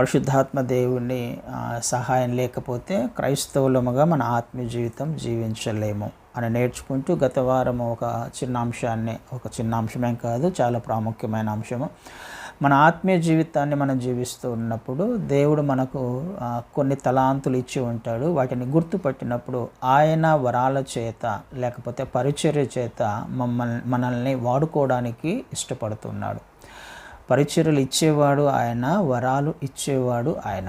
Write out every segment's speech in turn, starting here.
పరిశుద్ధాత్మ దేవుని సహాయం లేకపోతే క్రైస్తవులముగా మన ఆత్మీయ జీవితం జీవించలేము అని నేర్చుకుంటూ గత వారం ఒక చిన్న అంశమేం కాదు, చాలా ప్రాముఖ్యమైన అంశము. మన ఆత్మీయ జీవితాన్ని మనం జీవిస్తూ ఉన్నప్పుడు దేవుడు మనకు కొన్ని తలాంతులు ఇచ్చి ఉంటాడు. వాటిని గుర్తుపట్టినప్పుడు ఆయన వరాల చేత లేకపోతే పరిచర్య చేత మనల్ని వాడుకోవడానికి ఇష్టపడుతున్నాడు. పరిచర్యలు ఇచ్చేవాడు ఆయన, వరాలు ఇచ్చేవాడు ఆయన.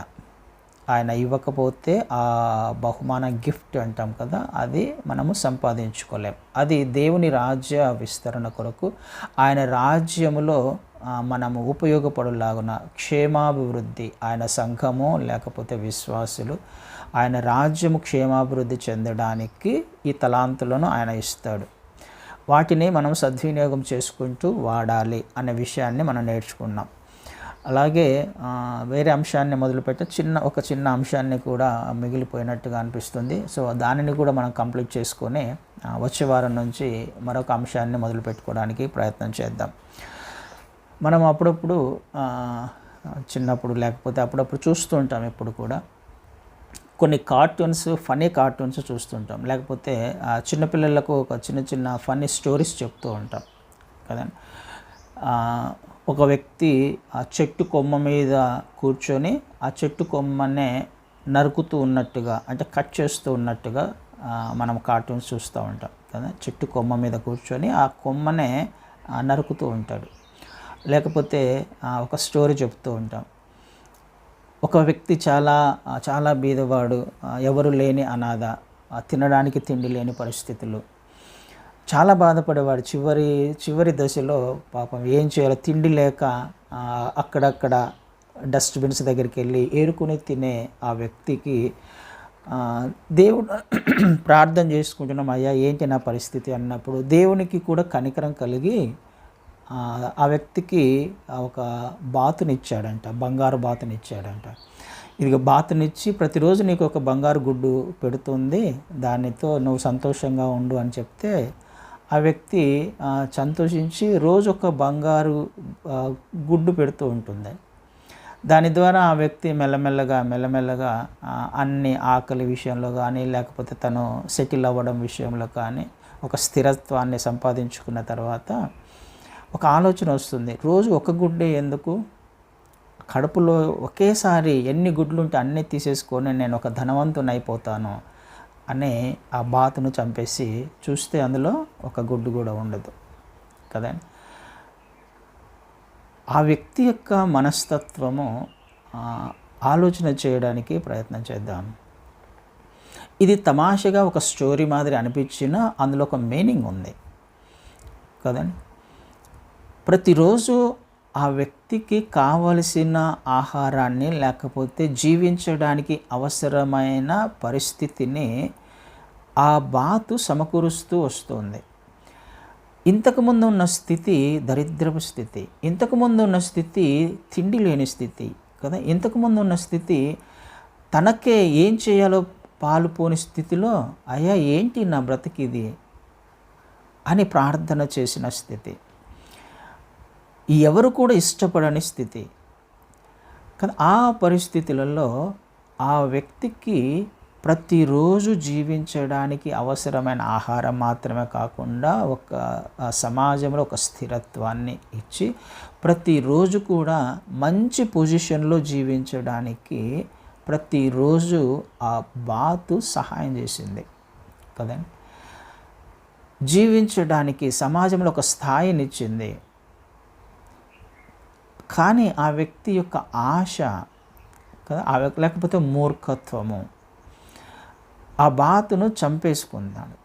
ఆయన ఇవ్వకపోతే ఆ బహుమాన గిఫ్ట్ అంటాం కదా, అది మనము సంపాదించుకోలేం. అది దేవుని రాజ్య విస్తరణ కొరకు, ఆయన రాజ్యములో మనము ఉపయోగపడులాగున క్షేమాభివృద్ధి, ఆయన సంఘము లేకపోతే విశ్వాసులు ఆయన రాజ్యము క్షేమాభివృద్ధి చెందడానికి ఈ తలాంతులను ఆయన ఇస్తాడు. వాటిని మనం సద్వినియోగం చేసుకుంటూ వాడాలి అనే విషయాన్ని మనం నేర్చుకున్నాం. అలాగే వేరే అంశాన్ని మొదలుపెట్టి ఒక చిన్న అంశాన్ని కూడా మిగిలిపోయినట్టుగా అనిపిస్తుంది. సో దానిని కూడా మనం కంప్లీట్ చేసుకొని వచ్చే వారం నుంచి మరొక అంశాన్ని మొదలుపెట్టుకోవడానికి ప్రయత్నం చేద్దాం. మనం అప్పుడప్పుడు చిన్నప్పుడు లేకపోతే అప్పుడప్పుడు చూస్తూ ఉంటాం, ఎప్పుడు కూడా కొన్ని కార్టూన్స్, ఫన్నీ కార్టూన్స్ చూస్తుంటాం. లేకపోతే చిన్నపిల్లలకు ఒక చిన్న ఫన్నీ స్టోరీస్ చెప్తూ ఉంటాం కదండి. ఒక వ్యక్తి ఆ చెట్టు కొమ్మ మీద కూర్చొని ఆ చెట్టు కొమ్మనే నరుకుతూ ఉన్నట్టుగా, అంటే కట్ చేస్తూ ఉన్నట్టుగా మనం కార్టూన్స్ చూస్తూ ఉంటాం కదా. చెట్టు కొమ్మ మీద కూర్చొని ఆ కొమ్మనే నరుకుతూ ఉంటాడు. లేకపోతే ఒక స్టోరీ చెప్తూ ఉంటాం. ఒక వ్యక్తి చాలా బీదవాడు, ఎవరు లేని అనాథ, తినడానికి తిండి లేని పరిస్థితులు, చాలా బాధపడేవాడు. చివరి దశలో పాపం ఏం చేయాలో తిండి లేక అక్కడక్కడ డస్ట్బిన్స్ దగ్గరికి వెళ్ళి ఏరుకుని తినే ఆ వ్యక్తికి దేవుడు ప్రార్థన చేసుకుంటున్నాం, అయ్యా ఏంటి నా పరిస్థితి అన్నప్పుడు దేవునికి కూడా కనికరం కలిగి ఆ వ్యక్తికి ఒక బాతునిచ్చాడంట, బంగారు బాతునిచ్చాడంట. ఇది బాతునిచ్చి ప్రతిరోజు నీకు ఒక బంగారు గుడ్డు పెడుతుంది, దానితో నువ్వు సంతోషంగా ఉండు అని చెప్తే ఆ వ్యక్తి సంతోషించి రోజు ఒక బంగారు గుడ్డు పెడుతూ ఉంటుంది. దాని ద్వారా ఆ వ్యక్తి మెల్లమెల్లగా అన్ని ఆకలి విషయంలో కానీ లేకపోతే తను సెటిల్ అవ్వడం విషయంలో కానీ ఒక స్థిరత్వాన్ని సంపాదించుకున్న తర్వాత ఒక ఆలోచన వస్తుంది, రోజు ఒక గుడ్డే ఎందుకు, కడుపులో ఒకేసారి ఎన్ని గుడ్లు ఉంటే అన్నీ తీసేసుకొని నేను ఒక ధనవంతుని అయిపోతాను అని ఆ బాతును చంపేసి చూస్తే అందులో ఒక గుడ్డు కూడా ఉండదు కదండి. ఆ వ్యక్తి యొక్క మనస్తత్వము ఆలోచన చేయడానికి ప్రయత్నం చేద్దాం. ఇది తమాషగా ఒక స్టోరీ మాదిరి అనిపించినా అందులో ఒక మీనింగ్ ఉంది కదండి. ప్రతిరోజు ఆ వ్యక్తికి కావలసిన ఆహారాన్ని లేకపోతే జీవించడానికి అవసరమైన పరిస్థితిని ఆ బాతు సమకూరుస్తూ వస్తుంది. ఇంతకుముందు ఉన్న స్థితి దరిద్రపు స్థితి, ఇంతకుముందు ఉన్న స్థితి తిండి లేని స్థితి కదా. ఇంతకుముందు ఉన్న స్థితి తనకే ఏం చేయాలో పాలుపోని స్థితిలో, అయ్యా ఏంటి నా బ్రతికిది అని ప్రార్థన చేసిన స్థితి, ఎవరు కూడా ఇష్టపడని స్థితి కదా. ఆ పరిస్థితులలో ఆ వ్యక్తికి ప్రతిరోజు జీవించడానికి అవసరమైన ఆహారం మాత్రమే కాకుండా ఒక సమాజంలో ఒక స్థిరత్వాన్ని ఇచ్చి ప్రతిరోజు కూడా మంచి పొజిషన్లో జీవించడానికి ప్రతిరోజు ఆ బాతు సహాయం చేసింది కదండి. జీవించడానికి సమాజంలో ఒక స్థాయినిచ్చింది. కానీ ఆ వ్యక్తి యొక్క ఆశ కదా, లేకపోతే మూర్ఖత్వము ఆ బాతును చంపేసుకున్నాడు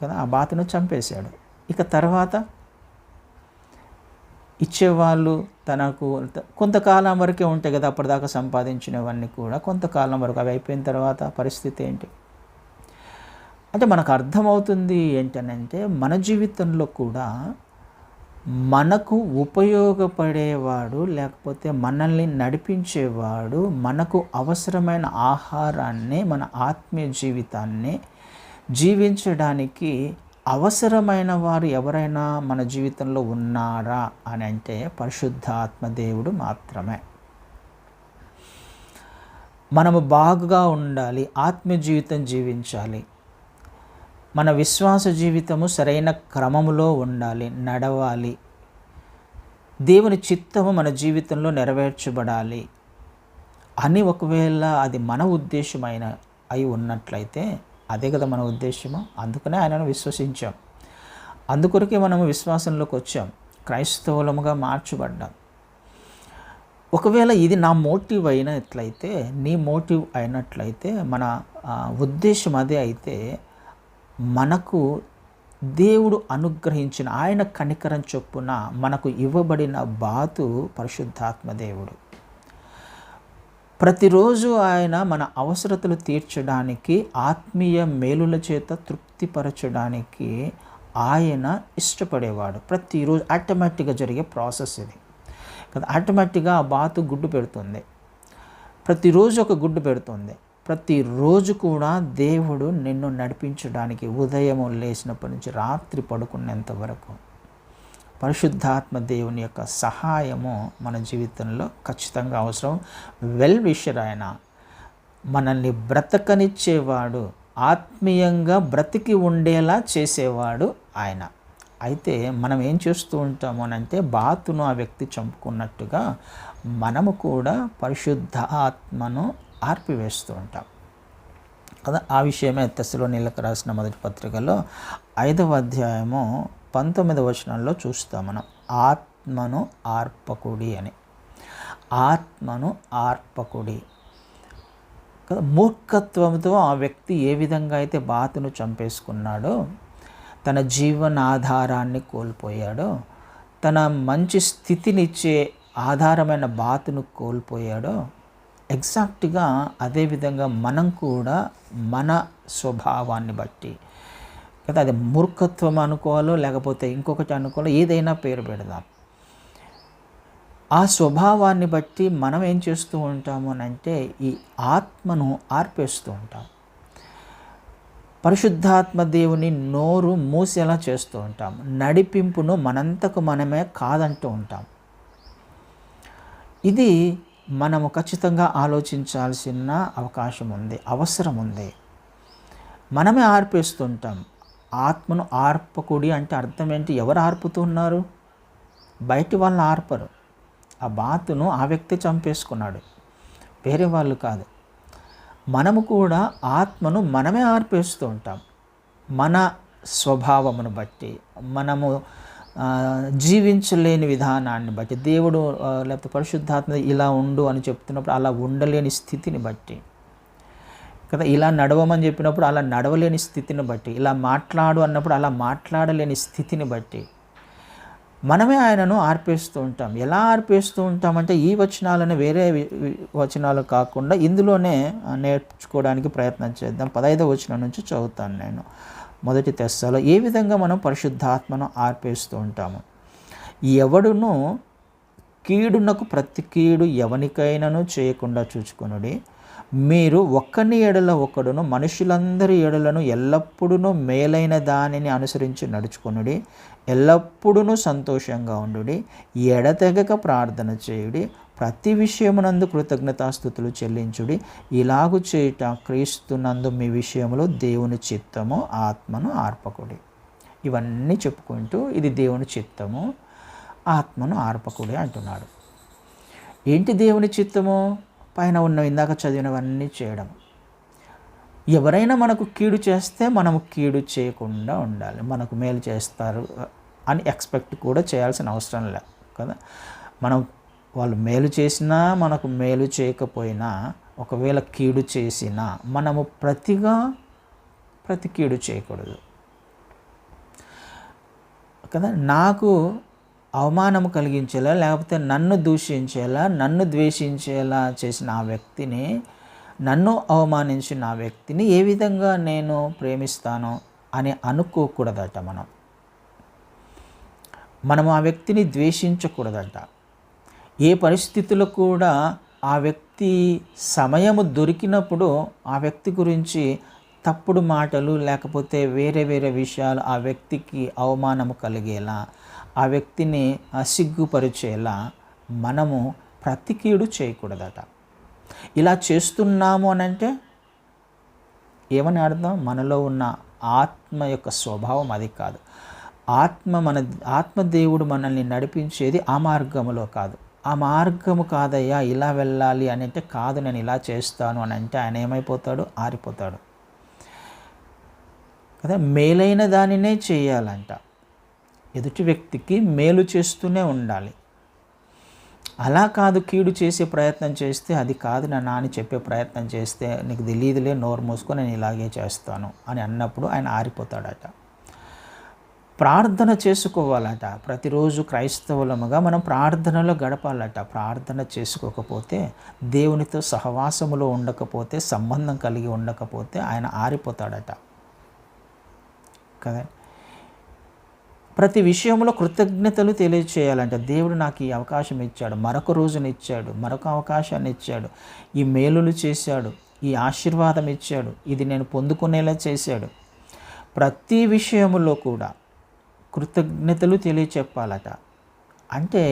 కదా, ఆ బాతును చంపేశాడు. ఇక తర్వాత ఇచ్చేవాళ్ళు తనకు కొంతకాలం వరకే ఉంటాయి కదా, అప్పటిదాకా సంపాదించినవన్నీ కూడా కొంతకాలం వరకు, అవి అయిపోయిన తర్వాత పరిస్థితి ఏంటి అంటే మనకు అర్థమవుతుంది ఏంటనంటే మన జీవితంలో కూడా మనకు ఉపయోగపడేవాడు లేకపోతే మనల్ని నడిపించేవాడు, మనకు అవసరమైన ఆహారాన్ని, మన ఆత్మీయ జీవితాన్ని జీవించడానికి అవసరమైన వారు ఎవరైనా మన జీవితంలో ఉన్నారా అని అంటే పరిశుద్ధాత్మ దేవుడు మాత్రమే. మనము బాగుగా ఉండాలి, ఆత్మీయ జీవితం జీవించాలి, మన విశ్వాస జీవితము సరైన క్రమములో ఉండాలి, నడవాలి, దేవుని చిత్తము మన జీవితంలో నెరవేర్చబడాలి అని ఒకవేళ అది మన ఉద్దేశమైన అయి ఉన్నట్లయితే అదే కదా మన ఉద్దేశము. అందుకనే ఆయనను విశ్వసించాం, అందుకొరకే మనము విశ్వాసంలోకి వచ్చాం, క్రైస్తవులముగా మార్చబడ్డాం. ఒకవేళ ఇది నా మోటివ్ అయినట్లయితే, నీ మోటివ్ అయినట్లయితే, మన ఉద్దేశం అదే అయితే, మనకు దేవుడు అనుగ్రహించిన ఆయన కనికరం చొప్పున మనకు ఇవ్వబడిన బాతు పరిశుద్ధాత్మ దేవుడు. ప్రతిరోజు ఆయన మన అవసరతలు తీర్చడానికి, ఆత్మీయ మేలుల చేత తృప్తిపరచడానికి ఆయన ఇష్టపడేవాడు. ప్రతిరోజు ఆటోమేటిక్గా జరిగే ప్రాసెస్ ఇది కదా. ఆటోమేటిక్గా ఆ బాతు గుడ్డు పెడుతుంది, ప్రతిరోజు ఒక గుడ్డు పెడుతుంది. ప్రతిరోజు కూడా దేవుడు నిన్ను నడిపించడానికి ఉదయం లేచినప్పటి నుంచి రాత్రి పడుకునేంత వరకు పరిశుద్ధాత్మ దేవుని యొక్క సహాయము మన జీవితంలో ఖచ్చితంగా అవసరం. వెల్ విషర్ ఆయన, మనల్ని బ్రతకనిచ్చేవాడు, ఆత్మీయంగా బ్రతికి ఉండేలా చేసేవాడు ఆయన. అయితే మనం ఏం చేస్తూ ఉంటాము అంటే, బాతును ఆ వ్యక్తి చంపుకున్నట్టుగా మనము కూడా పరిశుద్ధ ఆత్మను ఆర్పివేస్తూ ఉంటాం కదా. ఆ విషయమే తెస్సలోనీయులకు రాసిన మొదటి పత్రికలో 5వ అధ్యాయము 19వ వచనంలో చూస్తాం మనం. ఆత్మను ఆర్పకుడి అని, ఆత్మను ఆర్పకుడి కదా. మూర్ఖత్వంతో ఆ వ్యక్తి ఏ విధంగా అయితే బాతును చంపేసుకున్నాడో, తన జీవనాధారాన్ని కోల్పోయాడో, తన మంచి స్థితినిచ్చే ఆధారమైన బాతును కోల్పోయాడో, ఎగ్జాక్ట్గా అదేవిధంగా మనం కూడా మన స్వభావాన్ని బట్టి కదా, అది మూర్ఖత్వం అనుకోవాలో లేకపోతే ఇంకొకటి అనుకోవాలో, ఏదైనా పేరు పెడదాం, ఆ స్వభావాన్ని బట్టి మనం ఏం చేస్తూ ఉంటాము అంటే ఈ ఆత్మను ఆర్పేస్తూ ఉంటాం. పరిశుద్ధాత్మ దేవుని నోరు మూసేలా చేస్తూ ఉంటాం. నడిపింపును మనంతకు మనమే కాదంటూ ఉంటాం. ఇది మనము ఖచ్చితంగా ఆలోచించాల్సిన అవకాశం ఉంది, అవసరం ఉంది. మనమే ఆర్పేస్తుంటాం. ఆత్మను ఆర్పకుడి అంటే అర్థం ఏంటి? ఎవరు ఆర్పుతున్నారు? బయటి వాళ్ళు ఆర్పరు. ఆ బాతును ఆ వ్యక్తి చంపేసుకున్నాడు, వేరే వాళ్ళు కాదు. మనము కూడా ఆత్మను మనమే ఆర్పేస్తూ ఉంటాం. మన స్వభావమును బట్టి, మనము జీవించలేని విధానాన్ని బట్టి, దేవుడు లేకపోతే పరిశుద్ధాత్మ ఇలా ఉండు అని చెప్తున్నప్పుడు అలా ఉండలేని స్థితిని బట్టి కదా, ఇలా నడవమని చెప్పినప్పుడు అలా నడవలేని స్థితిని బట్టి, ఇలా మాట్లాడు అన్నప్పుడు అలా మాట్లాడలేని స్థితిని బట్టి మనమే ఆయనను ఆర్పేస్తూ ఉంటాం. ఎలా ఆర్పేస్తూ ఉంటామంటే ఈ వచనాలను వేరే వచనాలు కాకుండా ఇందులోనే నేర్చుకోవడానికి ప్రయత్నం చేద్దాం. 15వ వచనం నుంచి చదువుతాను నేను. మొదటి తెస్సలో ఏ విధంగా మనం పరిశుద్ధాత్మను ఆర్పేస్తూ ఉంటాము. ఎవడును కీడునకు ప్రతి కీడు ఎవనికైనాను చేయకుండా చూచుకొనుడి. మీరు ఒక్కని ఎడల ఒకడును మనుషులందరి ఎడలను ఎల్లప్పుడూ మేలైన దానిని అనుసరించి నడుచుకొనుడి. ఎల్లప్పుడూ సంతోషంగా ఉండుడి. ఎడతెగక ప్రార్థన చేయుడి. ప్రతి విషయమునందు కృతజ్ఞతాస్తుతులు చెల్లించుడి. ఇలాగు చేయుట క్రీస్తునందు మీ విషయంలో దేవుని చిత్తము, ఆత్మను ఆర్పకుడి. ఇవన్నీ చెప్పుకుంటూ ఇది దేవుని చిత్తము, ఆత్మను ఆర్పకుడి అంటున్నాడు. ఏంటి దేవుని చిత్తము? పైన ఉన్న ఇందాక చదివినవన్నీ చేయడం. ఎవరైనా మనకు కీడు చేస్తే మనము కీడు చేయకుండా ఉండాలి. మనకు మేలు చేస్తారు అని ఎక్స్పెక్ట్ కూడా చేయాల్సిన అవసరం లేదు కదా. మనం వాళ్ళు మేలు చేసినా, మనకు మేలు చేయకపోయినా, ఒకవేళ కీడు చేసినా మనము ప్రతి కీడు చేయకూడదు కదా. నాకు అవమానము కలిగించేలా లేకపోతే నన్ను దూషించేలా, నన్ను ద్వేషించేలా చేసిన ఆ వ్యక్తిని, నన్ను అవమానించిన ఆ వ్యక్తిని ఏ విధంగా నేను ప్రేమిస్తానో అని అనుకోకూడదట. మనము ఆ వ్యక్తిని ద్వేషించకూడదట. ఏ పరిస్థితుల్లో కూడా ఆ వ్యక్తి సమయము దొరికినప్పుడు ఆ వ్యక్తి గురించి తప్పుడు మాటలు లేకపోతే వేరే వేరే విషయాలు ఆ వ్యక్తికి అవమానము కలిగేలా, ఆ వ్యక్తిని సిగ్గుపరిచేలా మనము ప్రతి కీడు చేయకూడదట. ఇలా చేస్తున్నాము అని అంటే ఏమని అర్థం? మనలో ఉన్న ఆత్మ యొక్క స్వభావం అది కాదు. ఆత్మదేవుడు మనల్ని నడిపించేది ఆ మార్గములో కాదు. ఆ మార్గము కాదయ్యా, ఇలా వెళ్ళాలి అని అంటే, కాదు నేను ఇలా చేస్తాను అని అంటే ఆయన ఏమైపోతాడు? ఆరిపోతాడు కదా. మేలైన దానినే చేయాలంట. ఎదుటి వ్యక్తికి మేలు చేస్తూనే ఉండాలి. అలా కాదు, కీడు చేసే ప్రయత్నం చేస్తే, అది కాదు నాన్న అని చెప్పే ప్రయత్నం చేస్తే, నీకు తెలియదులే, నోరు మూసుకొని నేను ఇలాగే చేస్తాను అని అన్నప్పుడు ఆయన ఆరిపోతాడట. ప్రార్థన చేసుకోవాలట. ప్రతిరోజు క్రైస్తవులముగా మనం ప్రార్థనలో గడపాలట. ప్రార్థన చేసుకోకపోతే, దేవునితో సహవాసములో ఉండకపోతే, సంబంధం కలిగి ఉండకపోతే ఆయన ఆరిపోతాడట కదా. ప్రతి విషయంలో కృతజ్ఞతలు తెలియచేయాలంట. దేవుడు నాకు ఈ అవకాశం ఇచ్చాడు, మరొక రోజుని ఇచ్చాడు, మరొక అవకాశాన్ని ఇచ్చాడు, ఈ మేలులు చేశాడు, ఈ ఆశీర్వాదం ఇచ్చాడు, ఇది నేను పొందుకునేలా చేశాడు. ప్రతి విషయంలో కూడా కృతజ్ఞతలు తెలియచెప్పాలట. అంటే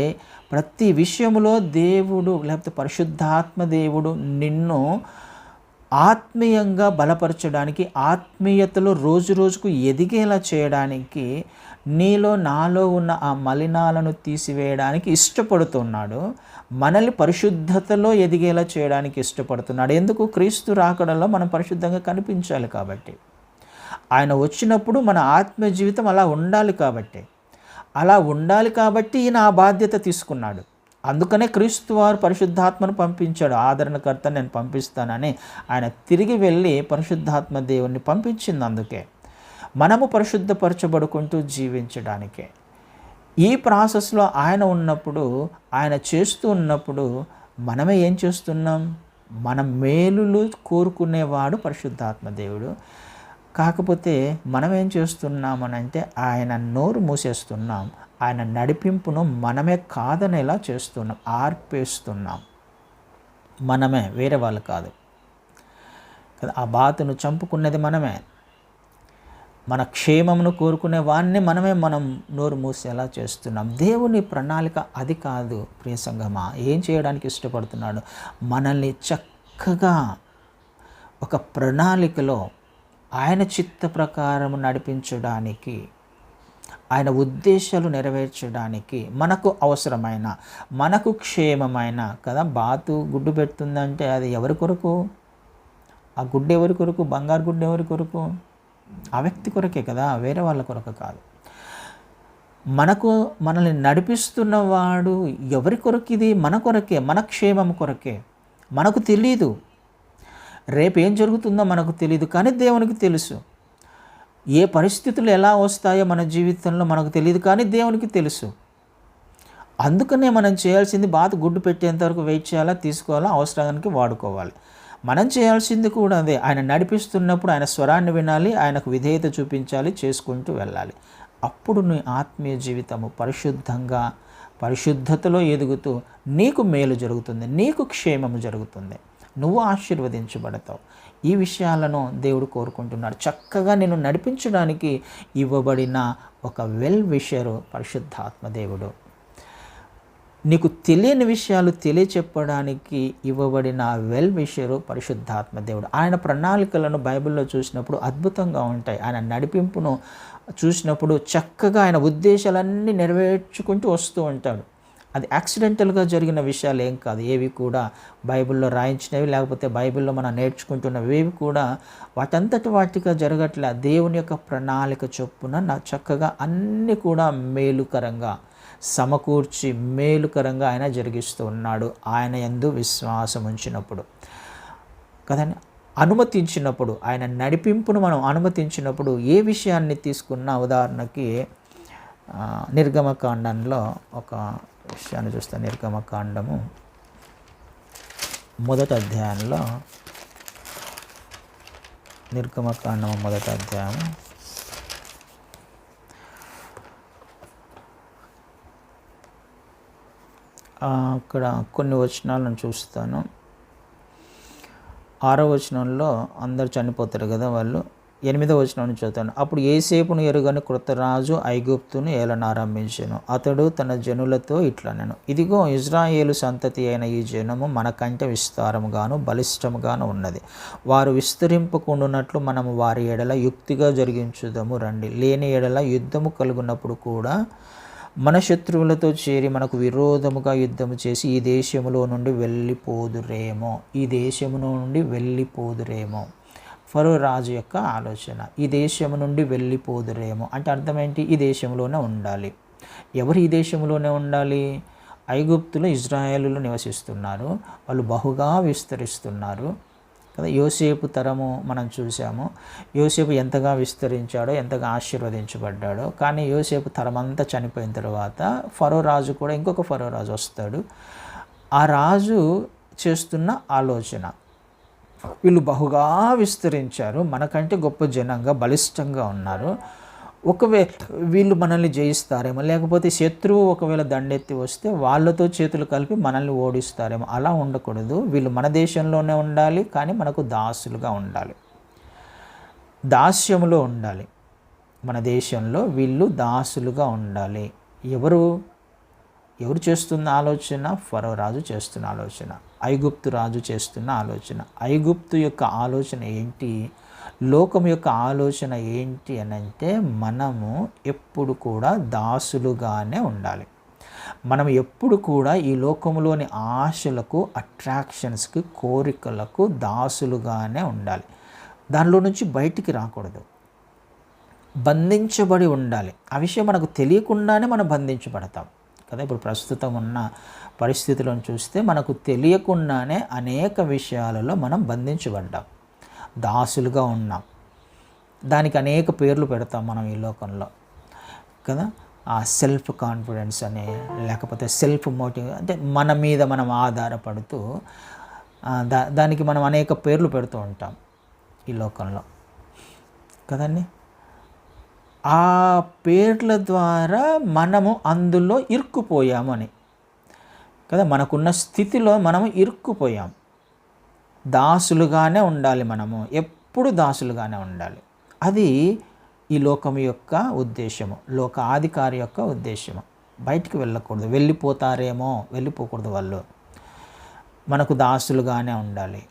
ప్రతి విషయంలో దేవుడు లేకపోతే పరిశుద్ధాత్మ దేవుడు నిన్ను ఆత్మీయంగా బలపరచడానికి, ఆత్మీయతలో రోజు రోజుకు ఎదిగేలా చేయడానికి, నీలో నాలో ఉన్న ఆ మలినాలను తీసివేయడానికి ఇష్టపడుతున్నాడు. మనల్ని పరిశుద్ధతలో ఎదిగేలా చేయడానికి ఇష్టపడుతున్నాడు. ఎందుకు? క్రీస్తు రాకడలో మనం పరిశుద్ధంగా కనిపించాలి కాబట్టి. ఆయన వచ్చినప్పుడు మన ఆత్మీయ జీవితం అలా ఉండాలి కాబట్టి, ఈయన ఆ బాధ్యత తీసుకున్నాడు. అందుకనే క్రీస్తు వారు పరిశుద్ధాత్మను పంపించాడు. ఆదరణకర్త నేను పంపిస్తానని ఆయన తిరిగి వెళ్ళి పరిశుద్ధాత్మ దేవుణ్ణి పంపించింది. అందుకే మనము పరిశుద్ధపరచబడుకుంటూ జీవించడానికే. ఈ ప్రాసెస్లో ఆయన ఉన్నప్పుడు, ఆయన చేస్తూ ఉన్నప్పుడు మనమే ఏం చేస్తున్నాం? మన మేలులు కోరుకునేవాడు పరిశుద్ధాత్మ దేవుడు. కాకపోతే మనం ఏం చేస్తున్నామనంటే ఆయన నోరు మూసేస్తున్నాం. ఆయన నడిపింపును మనమే కాదనేలా చేస్తున్నాం, ఆర్పేస్తున్నాం. మనమే, వేరే వాళ్ళు కాదు కదా. ఆ బాతును చంపుకున్నది మనమే. మన క్షేమమును కోరుకునే వాడిని మనం నోరు మూసేలా చేస్తున్నాం. దేవుని ప్రణాళిక అది కాదు. ప్రియ సంగమా, ఏం చేయడానికి ఇష్టపడుతున్నాడు? మనల్ని చక్కగా ఒక ప్రణాళికలో ఆయన చిత్త ప్రకారం నడిపించడానికి, ఆయన ఉద్దేశాలు నెరవేర్చడానికి, మనకు అవసరమైన, మనకు క్షేమమైన కదా. బాతు గుడ్డు పెడుతుందంటే అది ఎవరి కొరకు? ఆ గుడ్డు ఎవరి కొరకు? బంగారు గుడ్డు ఎవరి కొరకు? ఆ వ్యక్తి కొరకే కదా, వేరే వాళ్ళ కొరకు కాదు. మనల్ని నడిపిస్తున్నవాడు ఎవరి కొరకు? ఇది మన కొరకే, మన క్షేమం కొరకే. మనకు తెలీదు, రేపు ఏం జరుగుతుందో మనకు తెలియదు, కానీ దేవునికి తెలుసు. ఏ పరిస్థితులు ఎలా వస్తాయో మన జీవితంలో మనకు తెలియదు, కానీ దేవునికి తెలుసు. అందుకనే మనం చేయాల్సింది బాతు గుడ్డు పెట్టేంత వరకు వెయిట్ చేయాలా, తీసుకోవాలా, అవసరానికి వాడుకోవాలి. మనం చేయాల్సింది కూడా అదే. ఆయన నడిపిస్తున్నప్పుడు ఆయన స్వరాన్ని వినాలి, ఆయనకు విధేయత చూపించాలి, చేసుకుంటూ వెళ్ళాలి. అప్పుడు నీ ఆత్మీయ జీవితము పరిశుద్ధతలో ఎదుగుతూ నీకు మేలు జరుగుతుంది, నీకు క్షేమము జరుగుతుంది, నువ్వు ఆశీర్వదించబడతావు. ఈ విషయాలను దేవుడు కోరుకుంటున్నాడు. చక్కగా నిన్ను నడిపించడానికి ఇవ్వబడిన ఒక వెల్ విషరు పరిశుద్ధాత్మ దేవుడు. నీకు తెలియని విషయాలు తెలియచెప్పడానికి ఇవ్వబడిన వెల్ విషరు పరిశుద్ధాత్మ దేవుడు. ఆయన ప్రణాళికలను బైబిల్లో చూసినప్పుడు అద్భుతంగా ఉంటాయి. ఆయన నడిపింపును చూసినప్పుడు చక్కగా ఆయన ఉద్దేశాలన్నీ నెరవేర్చుకుంటూ వస్తూ ఉంటాడు. అది యాక్సిడెంటల్గా జరిగిన విషయాలు ఏం కాదు. ఏవి కూడా బైబిల్లో రాయించినవి, లేకపోతే బైబిల్లో మనం నేర్చుకుంటున్నవి ఏవి కూడా వాటంతటి వాటిగా జరగట్లే. దేవుని యొక్క ప్రణాళిక చొప్పున చక్కగా అన్నీ కూడా మేలుకరంగా సమకూర్చి మేలుకరంగా ఆయన జరిగిస్తూ ఉన్నాడు. ఆయన యందు విశ్వాసం ఉంచినప్పుడు కదండి, అనుమతించినప్పుడు, ఆయన నడిపింపును మనం అనుమతించినప్పుడు ఏ విషయాన్ని తీసుకున్న, ఉదాహరణకి నిర్గమకాండంలో ఒక విషయాన్ని చూస్తాను. నిర్గమకాండము మొదటి అధ్యాయంలో, నిర్గమకాండము మొదటి అధ్యాయం అక్కడ కొన్ని వచనాలను చూస్తాను. 6వ వచనంలో అందరు చనిపోతారు కదా వాళ్ళు. 8వ వచనం నుంచి చదువుతాను. అప్పుడు యోసేపును ఎరుగని కృతరాజు ఐగుప్తును ఏలనారంభించెను. అతడు తన జనులతో ఇట్లనెను, ఇదిగో ఇజ్రాయేలు సంతతి అయిన ఈ జనము మనకంటే విస్తారముగాను బలిష్టముగాను ఉన్నది. వారు విస్తరింపకుండునట్లు మనము వారి ఎడల యుక్తిగా జరిగించుదము రండి. లేని ఎడల యుద్ధము కలుగునప్పుడు కూడా మన శత్రువులతో చేరి మనకు విరోధముగా యుద్ధము చేసి ఈ దేశములో నుండి వెళ్ళిపోదురేమో. ఫరో రాజు యొక్క ఆలోచన, ఈ దేశము నుండి వెళ్ళిపోదురేమో అంటే అర్థం ఏంటి? ఈ దేశంలోనే ఉండాలి. ఎవరు ఈ దేశంలోనే ఉండాలి? ఐగుప్తులో ఇజ్రాయేలులో నివసిస్తున్నారు, వాళ్ళు బహుగా విస్తరిస్తున్నారు కదా. యోసేపు తరము మనం చూసాము, యోసేపు ఎంతగా విస్తరించాడో, ఎంతగా ఆశీర్వదించబడ్డాడో. కానీ యోసేపు తరమంతా చనిపోయిన తర్వాత ఫరో రాజు కూడా, ఇంకొక ఫరో రాజు వస్తాడు. ఆ రాజు చేస్తున్న ఆలోచన, వీళ్ళు బహుగా విస్తరించారు, మనకంటే గొప్ప జనంగా బలిష్టంగా ఉన్నారు, ఒకవేళ వీళ్ళు మనల్ని జయిస్తారేమో, లేకపోతే శత్రువు ఒకవేళ దండెత్తి వస్తే వాళ్ళతో చేతులు కలిపి మనల్ని ఓడిస్తారేమో. అలా ఉండకూడదు. వీళ్ళు మన దేశంలోనే ఉండాలి, కానీ మనకు దాసులుగా ఉండాలి, దాస్యములో ఉండాలి. మన దేశంలో వీళ్ళు దాసులుగా ఉండాలి. ఎవరు చేస్తున్న ఆలోచన? ఫరో రాజు చేస్తున్న ఆలోచన, ఐగుప్తు రాజు చేస్తున్న ఆలోచన. ఐగుప్తు యొక్క ఆలోచన ఏంటి? లోకం యొక్క ఆలోచన ఏంటి అనంటే, మనము ఎప్పుడు కూడా దాసులుగానే ఉండాలి. మనం ఎప్పుడు కూడా ఈ లోకంలోని ఆశలకు, అట్రాక్షన్స్కి, కోరికలకు దాసులుగానే ఉండాలి. దానిలో నుంచి బయటికి రాకూడదు, బంధించబడి ఉండాలి. ఆ విషయం మనకు తెలియకుండానే మనం బంధించబడతాం కదా. ఇప్పుడు ప్రస్తుతం ఉన్న పరిస్థితులను చూస్తే మనకు తెలియకుండానే అనేక విషయాలలో మనం బంధించబడ్డాం, దాసులుగా ఉన్నాం. దానికి అనేక పేర్లు పెడతాం మనం ఈ లోకంలో కదా. ఆ సెల్ఫ్ కాన్ఫిడెన్స్ అని, లేకపోతే సెల్ఫ్ మోటివ్, అంటే మన మీద మనం ఆధారపడుతూ దానికి మనం అనేక పేర్లు పెడుతూ ఉంటాం ఈ లోకంలో కదండి. ఆ పేర్ల ద్వారా మనము అందులో ఇరుక్కుపోయాము అని కదా. మనకున్న స్థితిలో మనము ఇరుక్కుపోయాం. దాసులుగానే ఉండాలి, మనము ఎప్పుడు దాసులుగానే ఉండాలి. అది ఈ లోకం యొక్క ఉద్దేశము, లోకాధికారి యొక్క ఉద్దేశము. బయటికి వెళ్ళకూడదు, వెళ్ళిపోకూడదు, వాళ్ళు మనకు దాసులుగానే ఉండాలి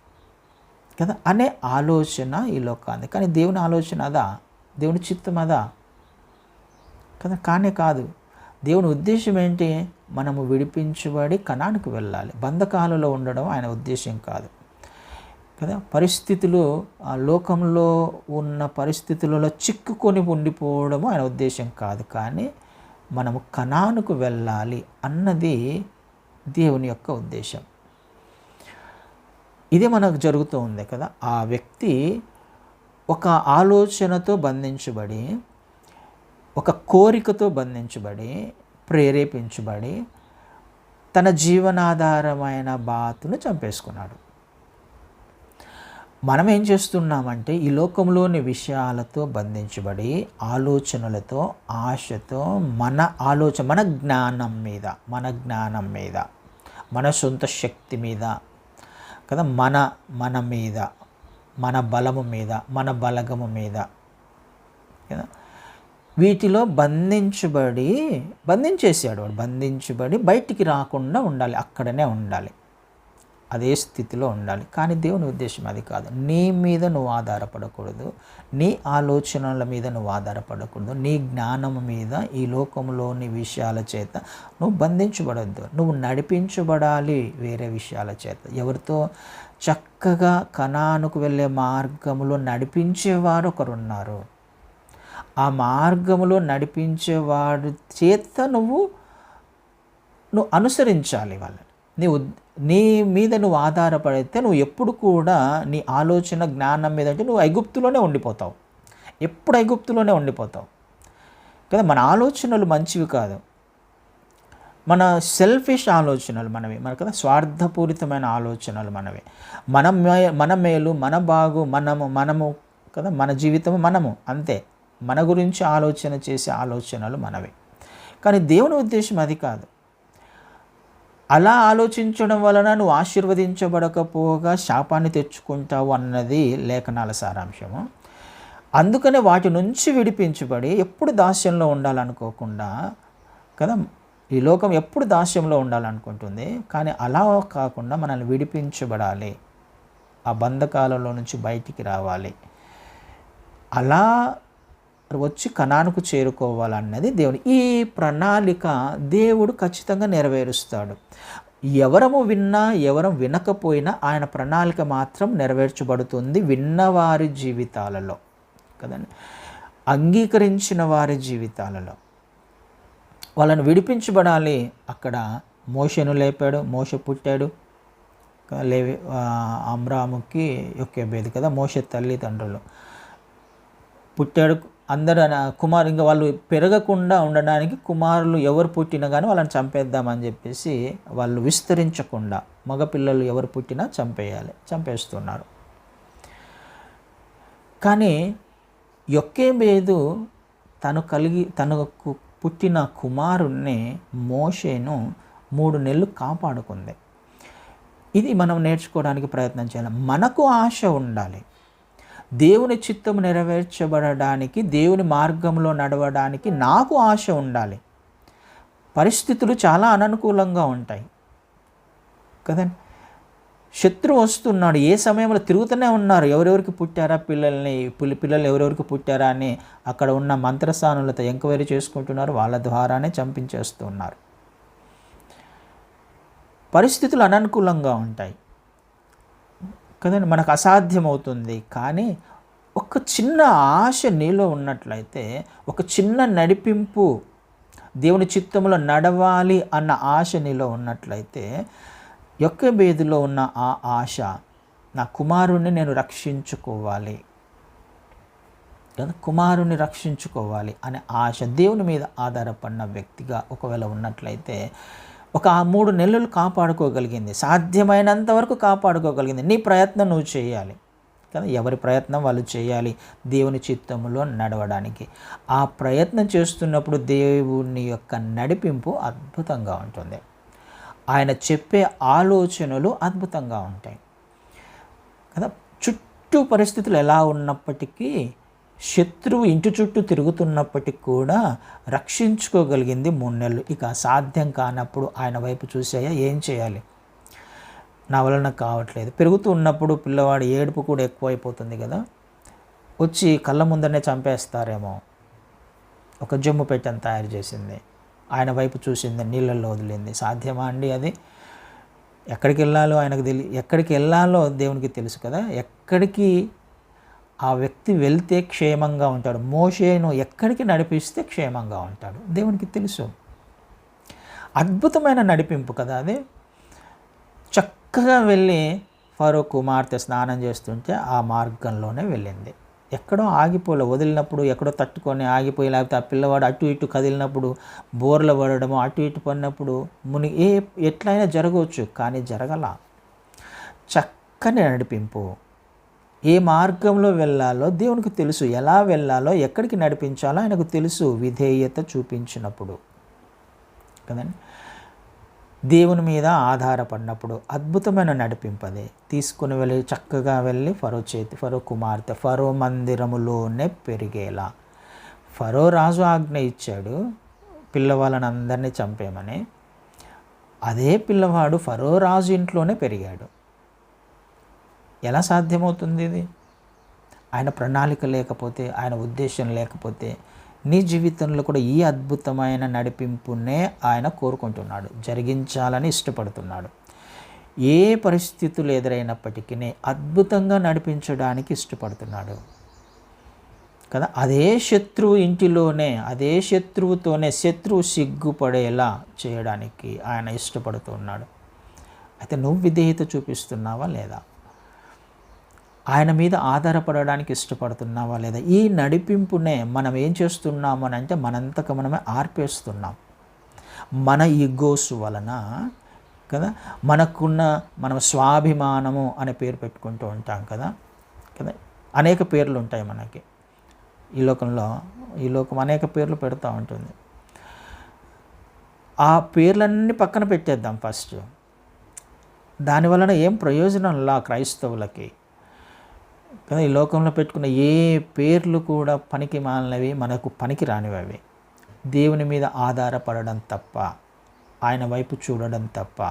కదా అనే ఆలోచన ఈ లోకాన్ని. కానీ దేవుని ఆలోచన అదా? దేవుని చిత్తం అదా కదా? కానే కాదు. దేవుని ఉద్దేశం ఏంటి? మనము విడిపించబడి కనానికి వెళ్ళాలి. బంధకాలలో ఉండడం ఆయన ఉద్దేశం కాదు కదా. పరిస్థితులు, ఆ లోకంలో ఉన్న పరిస్థితులలో చిక్కుకొని ఉండిపోవడము ఆయన ఉద్దేశం కాదు. కానీ మనము కనానుకు వెళ్ళాలి అన్నది దేవుని యొక్క ఉద్దేశం. ఇదే మనకు జరుగుతూ ఉంది కదా. ఆ వ్యక్తి ఒక ఆలోచనతో బంధించబడి, ఒక కోరికతో బంధించబడి, ప్రేరేపించబడి తన జీవనాధారమైన బాతును చంపేసుకున్నాడు. మనం ఏం చేస్తున్నామంటే ఈ లోకంలోని విషయాలతో బంధించబడి, ఆలోచనలతో, ఆశతో, మన జ్ఞానం మీద, మన సొంత శక్తి మీద కదా, మన మీద, మన బలము మీద, మన బలగము మీద కదా, వీటిలో బంధించేసాడు వాడు. బంధించబడి బయటికి రాకుండా ఉండాలి, అక్కడనే ఉండాలి, అదే స్థితిలో ఉండాలి. కానీ దేవుని ఉద్దేశం అది కాదు. నీ మీద నువ్వు ఆధారపడకూడదు, నీ ఆలోచనల మీద నువ్వు ఆధారపడకూడదు, నీ జ్ఞానం మీద, ఈ లోకంలోని విషయాల చేత నువ్వు బంధించబడద్దు. నువ్వు నడిపించబడాలి వేరే విషయాల చేత. ఎవరితో? చక్కగా కనానుకు వెళ్ళే మార్గంలో నడిపించేవారు ఒకరున్నారు. ఆ మార్గములో నడిపించేవాడు చేత నువ్వు అనుసరించాలి వాళ్ళని. నీ మీద నువ్వు ఆధారపడితే నువ్వు ఎప్పుడు కూడా నీ ఆలోచన జ్ఞానం మీద అంటే నువ్వు ఐగుప్తులోనే ఉండిపోతావు, ఎప్పుడు ఐగుప్తులోనే ఉండిపోతావు కదా. మన ఆలోచనలు మంచివి కాదు, మన సెల్ఫిష్ ఆలోచనలు మనవి, మన కదా స్వార్థపూరితమైన ఆలోచనలు మనవి. మన మేలు, మన బాగు, మనము కదా, మన జీవితము మనము, అంతే. మన గురించి ఆలోచన చేసే ఆలోచనలు మనవి. కానీ దేవుని ఉద్దేశం అది కాదు. అలా ఆలోచించడం వలన నువ్వు ఆశీర్వదించబడకపోగా శాపాన్ని తెచ్చుకుంటావు అన్నది లేఖనాల సారాంశము. అందుకనే వాటి నుంచి విడిపించబడి ఎప్పుడు దాస్యంలో ఉండాలనుకోకుండా కదా, ఈ లోకం ఎప్పుడు దాస్యంలో ఉండాలనుకుంటుంది. కానీ అలా కాకుండా మనల్ని విడిపించబడాలి, ఆ బంధకాలలో నుంచి బయటికి రావాలి, అలా వచ్చి కనానుకు చేరుకోవాలన్నది దేవుని ఈ ప్రణాళిక దేవుడు ఖచ్చితంగా నెరవేరుస్తాడు. ఎవరము విన్నా ఎవరం వినకపోయినా ఆయన ప్రణాళిక మాత్రం నెరవేర్చబడుతుంది విన్నవారి జీవితాలలో కదండి, అంగీకరించిన వారి జీవితాలలో. వాళ్ళని విడిపించబడాలి. అక్కడ మోషేను లేపాడు, మోషే పుట్టాడు, లేవి అమ్రాముకి యొక్కేబేది కదా మోషే తల్లిదండ్రులు పుట్టాడు. అందరు కుమారు ఇంకా వాళ్ళు పెరగకుండా ఉండడానికి కుమారులు ఎవరు పుట్టినా కానీ వాళ్ళని చంపేద్దామని చెప్పేసి వాళ్ళు విస్తరించకుండా మగపిల్లలు ఎవరు పుట్టినా చంపేస్తున్నారు. కానీ యొక్కేబేదు తనకు పుట్టిన కుమారుణ్ణి మోషేను 3 నెలలు కాపాడుకుంది. ఇది మనం నేర్చుకోవడానికి ప్రయత్నం చేయాలి. మనకు ఆశ ఉండాలి, దేవుని చిత్తము నెరవేర్చబడడానికి, దేవుని మార్గంలో నడవడానికి నాకు ఆశ ఉండాలి. పరిస్థితులు చాలా అననుకూలంగా ఉంటాయి కదండి. శత్రువు వస్తున్నాడు, ఏ సమయంలో తిరుగుతూనే ఉన్నారు. ఎవరెవరికి పుట్టారా పిల్లలు ఎవరెవరికి పుట్టారా అని అక్కడ ఉన్న మంత్రస్థానులతో ఎంక్వైరీ చేసుకుంటున్నారు, వాళ్ళ ద్వారానే చంపించేస్తున్నారు. పరిస్థితులు అననుకూలంగా ఉంటాయి కదండి, మనకు అసాధ్యమవుతుంది. కానీ ఒక చిన్న ఆశ నీలో ఉన్నట్లయితే, ఒక చిన్న నడిపింపు, దేవుని చిత్తంలో నడవాలి అన్న ఆశ నీలో ఉన్నట్లయితే, యొక్కేబేదులో ఉన్న ఆ ఆశ, నా కుమారుణ్ణి నేను రక్షించుకోవాలి కదా, కుమారుణ్ణి రక్షించుకోవాలి అనే ఆశ దేవుని మీద ఆధారపడిన వ్యక్తిగా ఒకవేళ ఉన్నట్లయితే ఒక 3 నెలలు కాపాడుకోగలిగింది, సాధ్యమైనంత వరకు కాపాడుకోగలిగింది. నీ ప్రయత్నం నువ్వు చేయాలి కదా, ఎవరి ప్రయత్నం వాళ్ళు చేయాలి దేవుని చిత్తంలో నడవడానికి. ఆ ప్రయత్నం చేస్తున్నప్పుడు దేవుని యొక్క నడిపింపు అద్భుతంగా ఉంటుంది, ఆయన చెప్పే ఆలోచనలు అద్భుతంగా ఉంటాయి కదా. చుట్టూ పరిస్థితులు ఎలా ఉన్నప్పటికీ, శత్రువు ఇంటి చుట్టూ తిరుగుతున్నప్పటికీ కూడా రక్షించుకోగలిగింది 3 నెలలు. ఇక అసాధ్యం కానప్పుడు ఆయన వైపు చూసాయా, ఏం చేయాలి, నా వలన కావట్లేదు. పెరుగుతూ ఉన్నప్పుడు పిల్లవాడి ఏడుపు కూడా ఎక్కువైపోతుంది కదా, వచ్చి కళ్ళ ముందరనే చంపేస్తారేమో. ఒక జమ్ము పెట్టని తయారు చేసింది, ఆయన వైపు చూసింది, నీళ్ళల్లో వదిలింది. సాధ్యమా అండి అది? ఎక్కడికి వెళ్ళాలో ఆయనకు ఎక్కడికి వెళ్ళాలో దేవునికి తెలుసు కదా. ఎక్కడికి ఆ వ్యక్తి వెళ్తే క్షేమంగా ఉంటాడు, మోషేను ఎక్కడికి నడిపిస్తే క్షేమంగా ఉంటాడు దేవునికి తెలుసు. అద్భుతమైన నడిపింపు కదా అది. చక్కగా వెళ్ళి ఫరో కుమార్తె స్నానం చేస్తుంటే ఆ మార్గంలోనే వెళ్ళింది. ఎక్కడో ఆగిపోలే, వదిలినప్పుడు ఎక్కడో తట్టుకొని ఆగిపోయి, లేకపోతే ఆ పిల్లవాడు అటు ఇటు కదిలినప్పుడు బోర్లు పడడము, అటు ఇటు పడినప్పుడు ఎట్లయినా జరగవచ్చు. కానీ జరగల. చక్కని నడిపింపు, ఏ మార్గంలో వెళ్ళాలో దేవునికి తెలుసు, ఎలా వెళ్ళాలో ఎక్కడికి నడిపించాలో ఆయనకు తెలుసు. విధేయత చూపించినప్పుడు కదండి, దేవుని మీద ఆధారపడినప్పుడు అద్భుతమైన నడిపింపదే. తీసుకుని వెళ్ళి చక్కగా వెళ్ళి ఫరో కుమార్తె ఫరో మందిరములోనే పెరిగేలా. ఫరో రాజు ఆజ్ఞ ఇచ్చాడు పిల్లవాళ్ళని అందరినీ చంపేయమని. అదే పిల్లవాడు ఫరో రాజు ఇంట్లోనే పెరిగాడు. ఎలా సాధ్యమవుతుంది ఇది? ఆయన ప్రణాళిక లేకపోతే, ఆయన ఉద్దేశం లేకపోతే నీ జీవితంలో కూడా ఈ అద్భుతమైన నడిపింపునే ఆయన కోరుకుంటున్నాడు, జరిగించాలని ఇష్టపడుతున్నాడు. ఏ పరిస్థితులు ఎదురైనప్పటికీ అద్భుతంగా నడిపించడానికి ఇష్టపడుతున్నాడు కదా. అదే శత్రువు ఇంటిలోనే, అదే శత్రువుతోనే శత్రువు సిగ్గుపడేలా చేయడానికి ఆయన ఇష్టపడుతున్నాడు. అయితే నువ్వు విధేయత చూపిస్తున్నావా లేదా? ఆయన మీద ఆధారపడడానికి ఇష్టపడుతున్నావా లేదా? ఈ నడిపింపునే మనం ఏం చేస్తున్నాము అని అంటే, మనంతకు మనమే ఆర్పేస్తున్నాం. మన ఈగోస్ వలన కదా, మనం స్వాభిమానము అనే పేరు పెట్టుకుంటూ ఉంటాం కదా. అనేక పేర్లు ఉంటాయి మనకి ఈ లోకం అనేక పేర్లు పెడుతూ ఉంటుంది. ఆ పేర్లన్నీ పక్కన పెట్టేద్దాం ఫస్ట్. దానివలన ఏం ప్రయోజనంలా క్రైస్తవులకి కదా. ఈ లోకంలో పెట్టుకున్న ఏ పేర్లు కూడా పనికి మాలినవి, మనకు పనికి రానివి అవి. దేవుని మీద ఆధారపడడం తప్ప, ఆయన వైపు చూడడం తప్ప.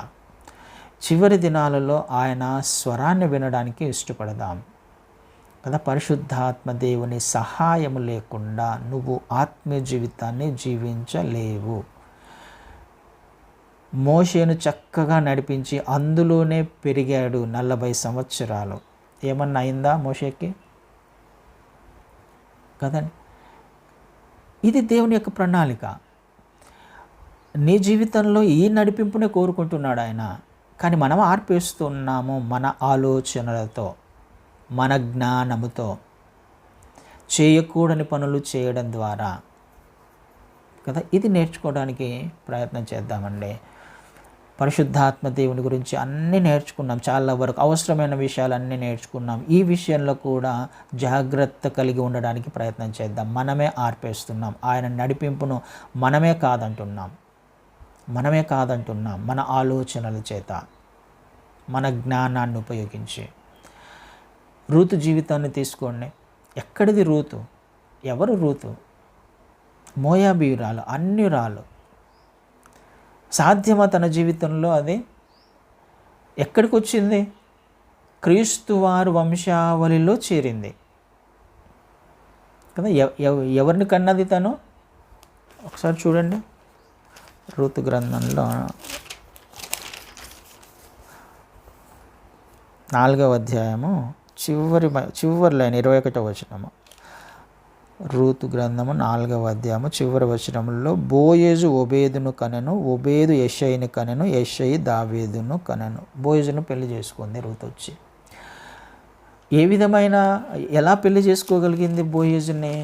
చివరి దినాలలో ఆయన స్వరాన్ని వినడానికి ఇష్టపడదాం కదా. పరిశుద్ధాత్మ దేవుని సహాయము లేకుండా నువ్వు ఆత్మీయ జీవితాన్ని జీవించలేవు. మోషేను చక్కగా నడిపించి అందులోనే పెరిగాడు 40 సంవత్సరాలు. ఏమన్నా అయిందా మోషేకి? కదండి. ఇది దేవుని యొక్క ప్రణాళిక. నీ జీవితంలో ఈ నడిపింపునే కోరుకుంటున్నాడు ఆయన. కానీ మనం ఆర్పేస్తున్నాము మన ఆలోచనలతో, మన జ్ఞానముతో, చేయకూడని పనులు చేయడం ద్వారా కదా. ఇది నేర్చుకోవడానికి ప్రయత్నం చేద్దామండి. పరిశుద్ధాత్మ దేవుని గురించి అన్నీ నేర్చుకున్నాం, చాలా వరకు అవసరమైన విషయాలన్నీ నేర్చుకున్నాం. ఈ విషయంలో కూడా జాగ్రత్త కలిగి ఉండడానికి ప్రయత్నం చేద్దాం. మనమే ఆర్పేస్తున్నాం ఆయన నడిపింపును, మనమే కాదంటున్నాం. మన ఆలోచనల చేత, మన జ్ఞానాన్ని ఉపయోగించి. రూతు జీవితాన్ని తీసుకోండి. ఎక్కడిది రూతు? ఎవరు రూతు? మోయాబీయురాలు, అన్యురాలు. సాధ్యమా తన జీవితంలో అది? ఎక్కడికి వచ్చింది? క్రీస్తు వారు వంశావళిలో చేరింది కదా. ఎవరిని కన్నది తను? ఒకసారి చూడండి. రూతు గ్రంథంలో 4వ అధ్యాయము చివరి లైన్ 21వ వచనము. రూతు గ్రంథము 4వ అధ్యాయము చివరి వచనంలో బోయేజు ఒబేదును కనెను, ఒబేదు యెషయిని కనెను, యెషయి దావీదును కనెను. బోయేజును పెళ్లి చేసుకుంది రూతు వచ్చి. ఎలా పెళ్లి చేసుకోగలిగింది బోయేజుని?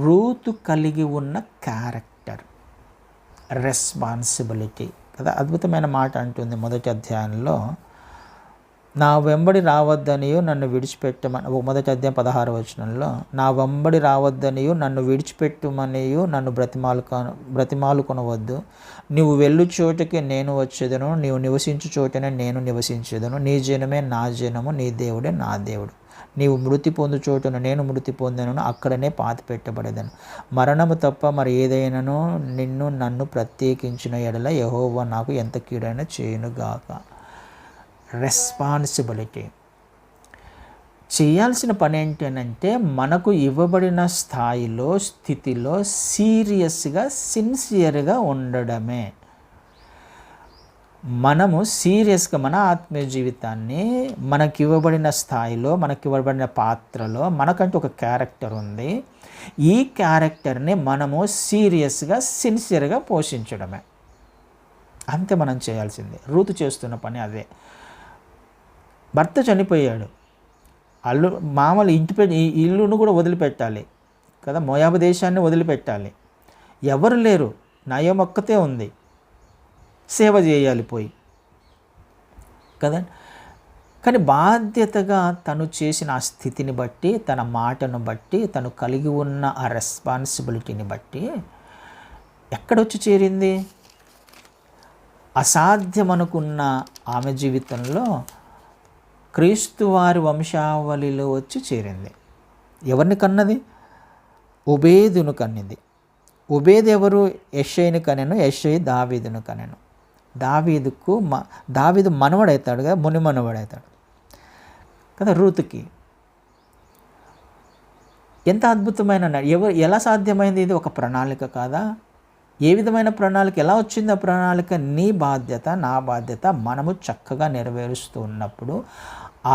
రూతు కలిగి ఉన్న క్యారెక్టర్, రెస్పాన్సిబిలిటీ కదా. అద్భుతమైన మాట అంటుంది మొదటి అధ్యాయంలో, నా వెంబడి రావద్దనియు నన్ను విడిచిపెట్టమని. మొదటి అధ్యాయం 16వ వచనంలో, నా వెంబడి రావద్దనియు నన్ను విడిచిపెట్టుమనియు నన్ను బ్రతిమాలుకొనవద్దు. నీవు వెళ్ళు చోటకి నేను వచ్చేదను, నీవు నివసించు చోటనే నేను నివసించేదను. నీ జనమే నా జనము, నీ దేవుడే నా దేవుడు. నీవు మృతి పొందు చోటును నేను మృతి పొందను, అక్కడనే పాతి పెట్టబడేదను. మరణము తప్ప మరి ఏదైనాను నన్ను ప్రత్యేకించిన ఎడల యెహోవా నాకు ఎంత కీడైనా చేయునుగాక. రెస్పాన్సిబిలిటీ. చేయాల్సిన పని ఏంటంటే మనకు ఇవ్వబడిన స్థాయిలో, స్థితిలో సీరియస్గా, సిన్సియర్గా ఉండడమే. మనము సీరియస్గా మన ఆత్మీయ జీవితాన్ని మనకి ఇవ్వబడిన స్థాయిలో, మనకి ఇవ్వబడిన పాత్రలో మనకంటూ ఒక క్యారెక్టర్ ఉంది. ఈ క్యారెక్టర్ని మనము సీరియస్గా, సిన్సియర్గా పోషించడమే. అంతే మనం చేయాల్సింది. రూతు చేస్తున్న పని అదే. భర్త చనిపోయాడు, మామూలు ఇల్లును కూడా వదిలిపెట్టాలి కదా. మోయాబు దేశాన్ని వదిలిపెట్టాలి. ఎవరు లేరు, నయం ఒక్కతే ఉంది. సేవ చేయాలి పోయి కదా. కానీ బాధ్యతగా తను చేసిన ఆ స్థితిని బట్టి, తన మాటను బట్టి, తను కలిగి ఉన్న ఆ రెస్పాన్సిబిలిటీని బట్టి ఎక్కడొచ్చి చేరింది? అసాధ్యం అనుకున్న ఆమె జీవితంలో క్రీస్తు వారి వంశావళిలో వచ్చి చేరింది. ఎవరిని కన్నది? ఒబేదును కన్నింది. ఒబేదు ఎవరు? యెషయిని కనెను, యెషయి దావీదును కనెను. దావీదు మనవడవుతాడు కదా, ముని మనవడవుతాడు కదా రూతుకి. ఎంత అద్భుతమైన ఎలా సాధ్యమైంది ఇది? ఒక ప్రణాళిక కాదా? ఏ విధమైన ప్రణాళిక? ఎలా వచ్చింది ఆ ప్రణాళిక? నీ బాధ్యత, నా బాధ్యత మనము చక్కగా నెరవేరుస్తూ ఉన్నప్పుడు,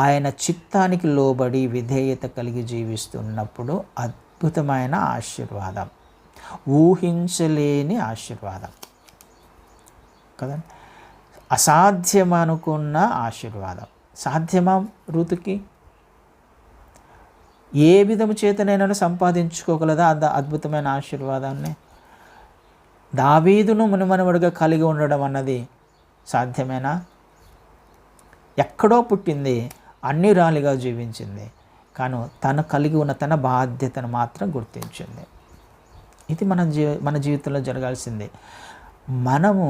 ఆయన చిత్తానికి లోబడి విధేయత కలిగి జీవిస్తున్నప్పుడు అద్భుతమైన ఆశీర్వాదం, ఊహించలేని ఆశీర్వాదం కదండి. అసాధ్యం అనుకున్న ఆశీర్వాదం సాధ్యమా రూతుకి? ఏ విధము చేతనైనా సంపాదించుకోగలదా అద్భుతమైన ఆశీర్వాదాన్ని? దావీదును మునిమనవడుగా కలిగి ఉండడం అన్నది సాధ్యమేనా? ఎక్కడో పుట్టింది, అన్యురాలిగా జీవించింది, కానీ తను కలిగి ఉన్న తన బాధ్యతను మాత్రం గుర్తించింది. ఇది మన జీవితంలో జరగాల్సింది. మనము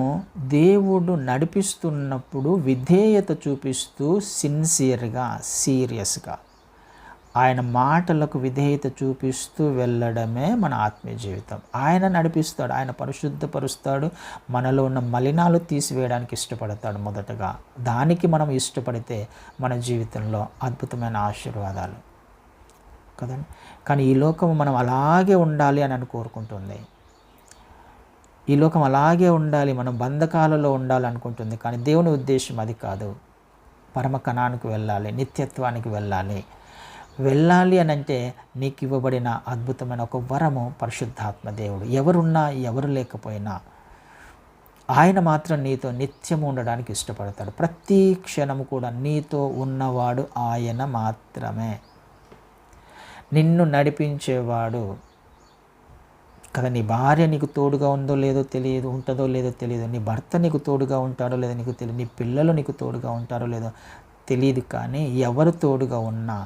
దేవుడు నడిపిస్తున్నప్పుడు విధేయత చూపిస్తూ సిన్సియర్గా, సీరియస్గా ఆయన మాటలకు విధేయత చూపిస్తూ వెళ్ళడమే మన ఆత్మీయ జీవితం. ఆయన నడిపిస్తాడు, ఆయన పరిశుద్ధపరుస్తాడు, మనలో ఉన్న మలినాలు తీసివేయడానికి ఇష్టపడతాడు మొదటగా. దానికి మనం ఇష్టపడితే మన జీవితంలో అద్భుతమైన ఆశీర్వాదాలు కదండి. కానీ ఈ లోకం మనం అలాగే ఉండాలి అని కోరుకుంటుంది. ఈ లోకం అలాగే ఉండాలి, మనం బంధకాలలో ఉండాలనుకుంటుంది. కానీ దేవుని ఉద్దేశం అది కాదు. పరమ కణానికి వెళ్ళాలి, నిత్యత్వానికి వెళ్ళాలి అని అంటే నీకు ఇవ్వబడిన అద్భుతమైన ఒక వరము పరిశుద్ధాత్మ దేవుడు. ఎవరున్నా ఎవరు లేకపోయినా ఆయన మాత్రం నీతో నిత్యము ఉండడానికి ఇష్టపడతాడు. ప్రతి క్షణము కూడా నీతో ఉన్నవాడు ఆయన మాత్రమే. నిన్ను నడిపించేవాడు కదా. నీ భార్య నీకు తోడుగా ఉందో లేదో తెలియదు, ఉంటుందో లేదో తెలియదు. నీ భర్త నీకు తోడుగా ఉంటాడో లేదో నీకు తెలియదు. నీ పిల్లలు నీకు తోడుగా ఉంటారో లేదో తెలియదు. కానీ ఎవరు తోడుగా ఉన్నా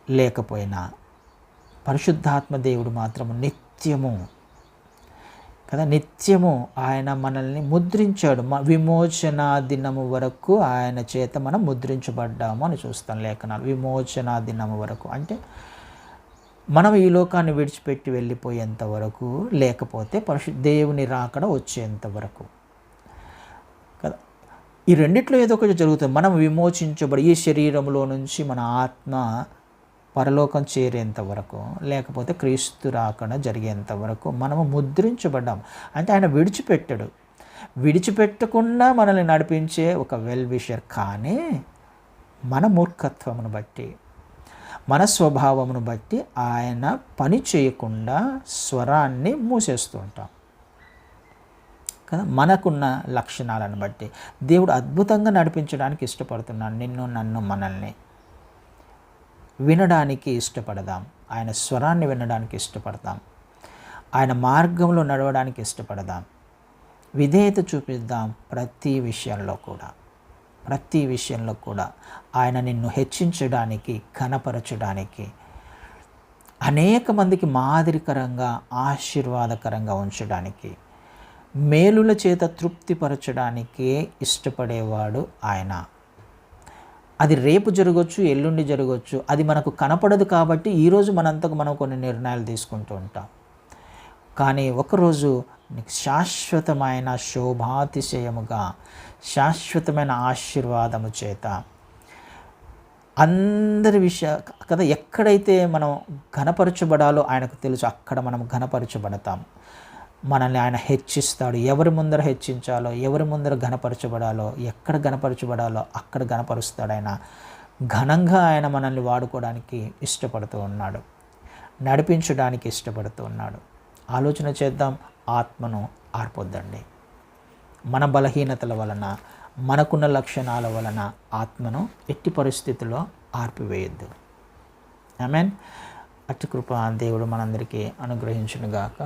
లేకపోయినా పరిశుద్ధాత్మ దేవుడు మాత్రము నిత్యము కదా, నిత్యము ఆయన మనల్ని ముద్రించాడు. విమోచన దినము వరకు ఆయన చేత మనం ముద్రించబడ్డాము అని చూస్తాం లేఖనాలు. విమోచన దినము వరకు అంటే మనం ఈ లోకాన్ని విడిచిపెట్టి వెళ్ళిపోయేంత వరకు, లేకపోతే దేవుని రాకడ వచ్చేంత వరకు కదా. ఈ రెండిట్లో ఏదో ఒకటి జరుగుతుంది. మనం విమోచించబడి ఈ శరీరంలో నుంచి మన ఆత్మ పరలోకం చేరేంత వరకు, లేకపోతే క్రీస్తు రాకడ జరిగేంత వరకు మనము ముద్రించబడ్డాం. అంటే ఆయన విడిచిపెట్టకుండా మనల్ని నడిపించే ఒక వెల్ విషర్. కానీ మన మూర్ఖత్వమును బట్టి, మన స్వభావమును బట్టి ఆయన పని చేయకుండా స్వరాన్ని మూసేస్తూ ఉంటాం కదా. మనకున్న లక్షణాలను బట్టి దేవుడు అద్భుతంగా నడిపించడానికి ఇష్టపడుతున్నాడు నిన్ను, నన్ను, మనల్ని. వినడానికి ఇష్టపడదాం, ఆయన స్వరాన్ని వినడానికి ఇష్టపడదాం, ఆయన మార్గంలో నడవడానికి ఇష్టపడదాం, విధేయత చూపిద్దాం. ప్రతి విషయంలో కూడా ఆయన నిన్ను హెచ్చించడానికి, ఘనపరచడానికి, అనేక మందికి మాదిరికరంగా, ఆశీర్వాదకరంగా ఉంచడానికి, మేలుల చేత తృప్తిపరచడానికి ఇష్టపడేవాడు ఆయన. అది రేపు జరగవచ్చు, ఎల్లుండి జరగవచ్చు. అది మనకు కనపడదు కాబట్టి ఈరోజు మనంతకు మనం కొన్ని నిర్ణయాలు తీసుకుంటూ ఉంటాం. కానీ ఒకరోజు నీకు శాశ్వతమైన శోభాతిశయముగా, శాశ్వతమైన ఆశీర్వాదము చేత అందరి కదా, ఎక్కడైతే మనం ఘనపరచబడాలో ఆయనకు తెలుసు, అక్కడ మనం ఘనపరచబడతాం. మనల్ని ఆయన హెచ్చిస్తాడు. ఎవరి ముందర హెచ్చించాలో, ఎవరి ముందర ఘనపరచబడాలో, ఎక్కడ ఘనపరచబడాలో అక్కడ ఘనపరుస్తాడు ఆయన. ఘనంగా ఆయన మనల్ని వాడుకోవడానికి ఇష్టపడుతూ ఉన్నాడు, నడిపించడానికి ఇష్టపడుతూ ఉన్నాడు. ఆలోచన చేద్దాం, ఆత్మను ఆర్పొద్దండి. మన బలహీనతల వలన, మనకున్న లక్షణాల వలన ఆత్మను ఎట్టి పరిస్థితుల్లో ఆర్పివేయద్దు. ఆమేన్. అట్టి కృప దేవుడు మనందరికీ అనుగ్రహించునుగాక.